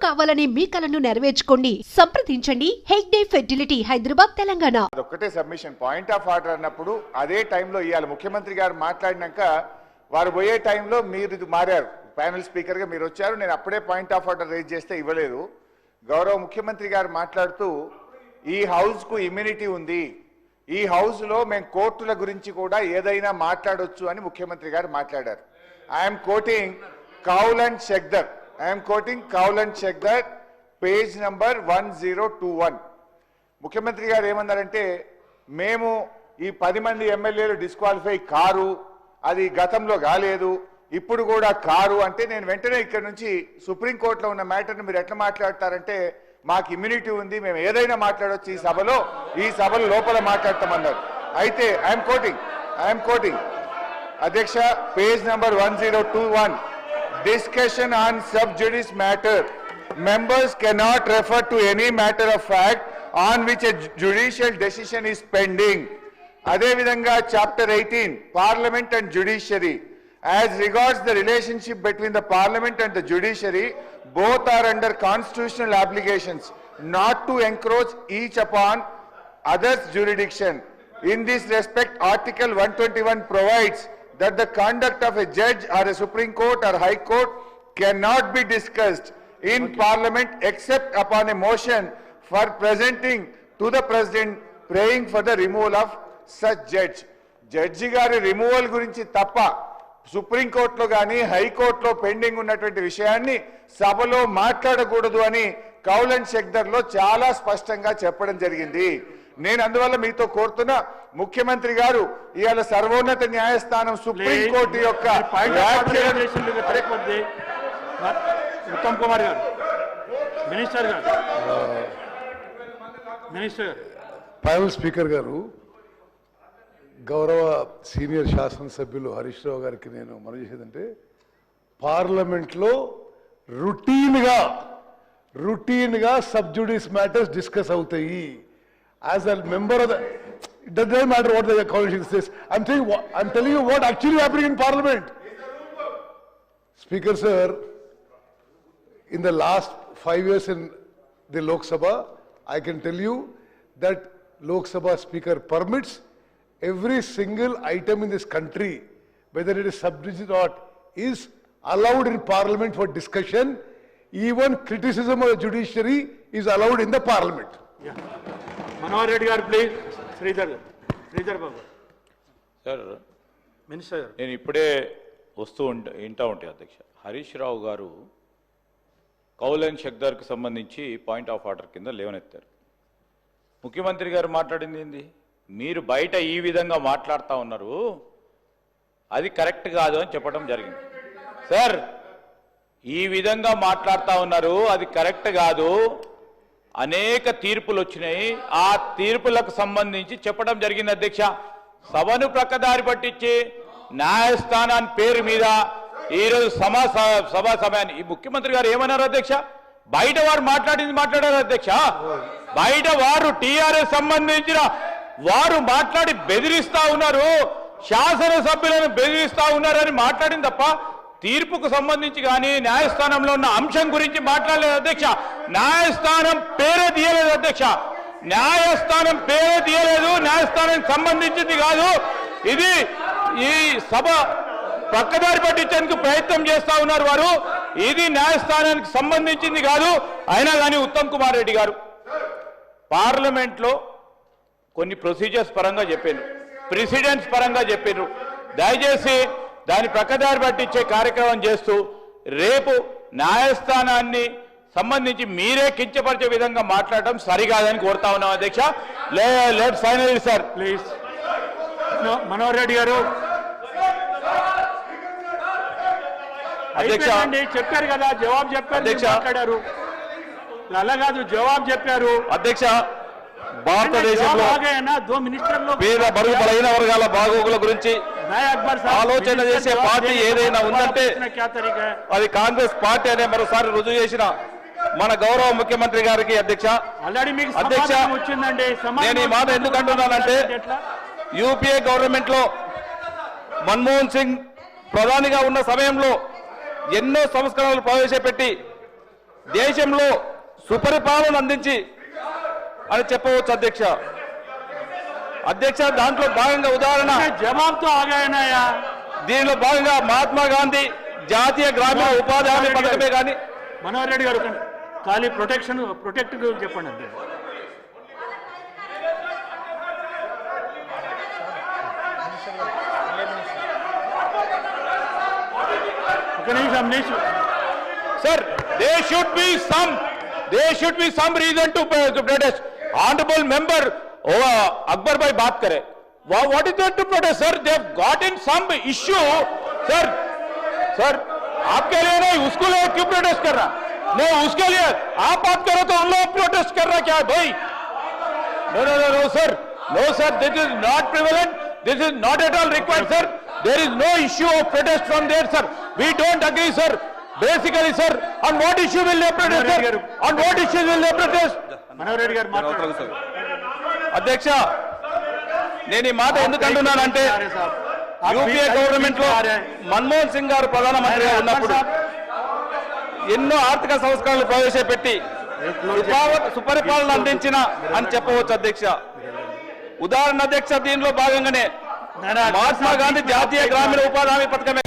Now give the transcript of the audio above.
కావాలనే మీ కలను నెరవేర్చుకోండి. సంప్రదించండి హెగ్డే ఫెర్టిలిటీ, హైదరాబాద్, తెలంగాణ. అదొక్కటే సబ్మిషన్. పాయింట్ ఆఫ్ ఆర్డర్ అన్నప్పుడు అదే టైంలో ఇవాళ ముఖ్యమంత్రి గారు మాట్లాడినాక వారు పోయే టైంలో మీరు మారారు. ప్యానెల్ స్పీకర్గా మీరు వచ్చారు. నేను అప్పుడే పాయింట్ ఆఫ్ ఆర్డర్ రేజ్ చేస్తే ఇవ్వలేదు. గౌరవ ముఖ్యమంత్రి గారు మాట్లాడుతూ ఈ హౌస్కు ఇమ్యూనిటీ ఉంది, ఈ హౌస్లో మేము కోర్టుల గురించి కూడా ఏదైనా మాట్లాడొచ్చు అని ముఖ్యమంత్రి గారు మాట్లాడారు. I'm quoting Kaul and Shakdher, page number 1021. ముఖ్యమంత్రి గారు ఏమన్నారంటే, మేము ఈ 10 మంది ఎమ్మెల్యేలు డిస్క్వాలిఫై కారు, అది గతంలో కాలేదు, ఇప్పుడు కూడా కారు అంటే నేను వెంటనే ఇక్కడ నుంచి సుప్రీంకోర్టులో ఉన్న మ్యాటర్ని మీరు ఎట్లా మాట్లాడతారంటే మాకు ఇమ్యూనిటీ ఉంది, మేము ఏదైనా మాట్లాడవచ్చు ఈ సభలో లోపల మాట్లాడతామన్నారు. అయితే ఐఎమ్ కోటింగ్ అధ్యక్ష, page number 1021, discussion on sub జుడిస్ matter, members cannot refer to any matter of fact on which a judicial decision is pending. అదే విధంగా chapter 18, parliament and judiciary, as regards the relationship between the parliament and the judiciary, both are under constitutional obligations not to encroach each upon others' jurisdiction. In this respect, Article 121 provides that the conduct of a judge or a Supreme Court or High Court cannot be discussed in Parliament except upon a motion for presenting to the President praying for the removal of such judge. Judge గారి removal గురించి తప్ప సుప్రీంకోర్టులో కానీ హైకోర్టులో pending ఉన్నటువంటి విషయాన్ని సభలో మాట్లాడకూడదు అని కౌల్ అండ్ షెక్దర్లో చాలా స్పష్టంగా చెప్పడం జరిగింది. నేను అందువల్ల మీతో కోరుతున్నా, ముఖ్యమంత్రి గారు ఇవాళ సర్వోన్నత న్యాయస్థానం సుప్రీంకోర్టు యొక్క ఉత్తమ్ కుమార్ గారు, మినిస్టర్ ప్యానెల్ స్పీకర్ గారు, గౌరవ సీనియర్ శాసనసభ్యులు హరీష్ రావు గారికి నేను మనవి చేసేదంటే, పార్లమెంట్లో రొటీన్గా సబ్ జుడిస్ మ్యాటర్స్ డిస్కస్ అవుతాయి. As a member of the, it doesn't matter what the constitution says. I'm telling you what actually happening in parliament. Speaker sir, in the last 5 years in the Lok Sabha, I can tell you that Lok Sabha Speaker permits every single item in this country, whether it is sub-judice or not, is allowed in Parliament for discussion. Even criticism of the judiciary is allowed in the Parliament. Yeah. Manohar Reddy garu, please. Sridhar Babu. Sir, Minister. నేను ఇప్పుడే వస్తూ వింటా ఉంటే అధ్యక్ష, హరీష్ రావు గారు Kaul and షెక్దర్కి సంబంధించి point of order కింద లేవనెత్తారు. ముఖ్యమంత్రి గారు మాట్లాడింది ఏంది? మీరు బయట ఈ విధంగా మాట్లాడుతూ ఉన్నారు, అది కరెక్ట్ కాదు అని చెప్పడం జరిగింది. సార్, ఈ విధంగా మాట్లాడుతూ ఉన్నారు, అది కరెక్ట్ కాదు, అనేక తీర్పులు వచ్చినాయి, ఆ తీర్పులకు సంబంధించి చెప్పడం జరిగింది అధ్యక్ష. సభను ప్రక్కదారి పట్టించి న్యాయస్థానాన్ని పేరు మీద ఈరోజు సభా సమయాన్ని ఈ ముఖ్యమంత్రి గారు ఏమన్నారు అధ్యక్ష? బయట వారు మాట్లాడారు అధ్యక్ష. బయట వారు టీఆర్ఎస్ సంబంధించిన వారు మాట్లాడి బెదిరిస్తా ఉన్నారు, శాసనసభ్యులను బెదిరిస్తా ఉన్నారని మాట్లాడింది తప్ప తీర్పుకు సంబంధించి కానీ న్యాయస్థానంలో ఉన్న అంశం గురించి మాట్లాడలేదు అధ్యక్ష. న్యాయస్థానం పేరే తీయలేదు అధ్యక్ష, న్యాయస్థానం పేరే తీయలేదు, న్యాయస్థానానికి సంబంధించింది కాదు ఇది. ఈ సభ పక్కదారి పట్టించేందుకు ప్రయత్నం చేస్తా ఉన్నారు వారు, ఇది న్యాయస్థానానికి సంబంధించింది కాదు. అయినా కానీ ఉత్తమ్ కుమార్ రెడ్డి గారు పార్లమెంట్లో కొన్ని ప్రొసీజర్స్ పరంగా చెప్పారు, ప్రెసిడెంట్స్ పరంగా చెప్పారు. దయచేసి దాని ప్రక్కదారి పట్టించే కార్యక్రమం చేస్తూ రేపు న్యాయస్థానాన్ని సంబంధించి మీరే కించపరిచే విధంగా మాట్లాడటం సరికాదని కోరుతా ఉన్నాం అధ్యక్ష. Let final sir please. Manohar Reddy గారు అధ్యక్ష చెప్పారు కదా, జవాబు చెప్పారు, మాట్లాడారు. అలా కాదు, జవాబు చెప్పారు అధ్యక్ష. భారతదేశంలో పేద బడుగు బలహీన వర్గాల బాగోగుల గురించి ఆలోచన చేసే పార్టీ ఏదైనా ఉందంటే అది కాంగ్రెస్ పార్టీ అనే మరోసారి రుజువు చేసిన మన గౌరవ ముఖ్యమంత్రి గారికి అధ్యక్ష. అధ్యక్ష, నేను ఈ మాట ఎందుకు అంటున్నానంటే, యూపీఏ గవర్నమెంట్ లో మన్మోహన్ సింగ్ ప్రధానిగా ఉన్న సమయంలో ఎన్నో సంస్కరణలు ప్రవేశపెట్టి దేశంలో సుపరిపాలన అందించి అని చెప్పవచ్చు అధ్యక్ష. అధ్యక్ష దాంట్లో భాగంగా ఉదాహరణ జవాబుతో ఆగాయనాయా. దీనిలో భాగంగా మహాత్మా గాంధీ జాతీయ గ్రామీణ ఉపాధి హామీ పథకమే కానీ మనోహర్ రెడ్డి గారు ఖాళీ ప్రొటెక్ట్ చెప్పండి అంతే. ఒక నిమిషం Sir, there should be some reason to protest. Honorable member Akbar bhai baat kare. What is there to protest, sir? They have gotten some issue, sir. आपके लिए नहीं, उसको लिए क्यों प्रोटेस्ट कर रहा? नहीं, उसके लिए आप बात करो तो उन लोग प्रोटेस्ट कर रहा क्या है भाई? No, sir. No, sir. This is not prevalent. This is not at all required, sir. There is no issue of protest from there, sir. We don't agree, sir. Basically, sir, on what issue will they protest, sir? On what issue will they protest? Manohar Reddy గారు మాట్లాడారు. అధ్యక్ష, నేను ఈ మాట ఎందుకు అంటున్నానంటే UPA government లో మన్మోహన్ సింగ్ గారు ప్రధానమంత్రిగా ఉన్నప్పుడు ఎన్నో ఆర్థిక సంస్కరణలు ప్రవేశపెట్టి సుపరిపాలన అందించిన అని చెప్పవచ్చు అధ్యక్ష. ఉదాహరణ అధ్యక్ష, దీనిలో భాగంగానే మహాత్మా గాంధీ జాతీయ గ్రామీణ ఉపాధి హామీ పథకమే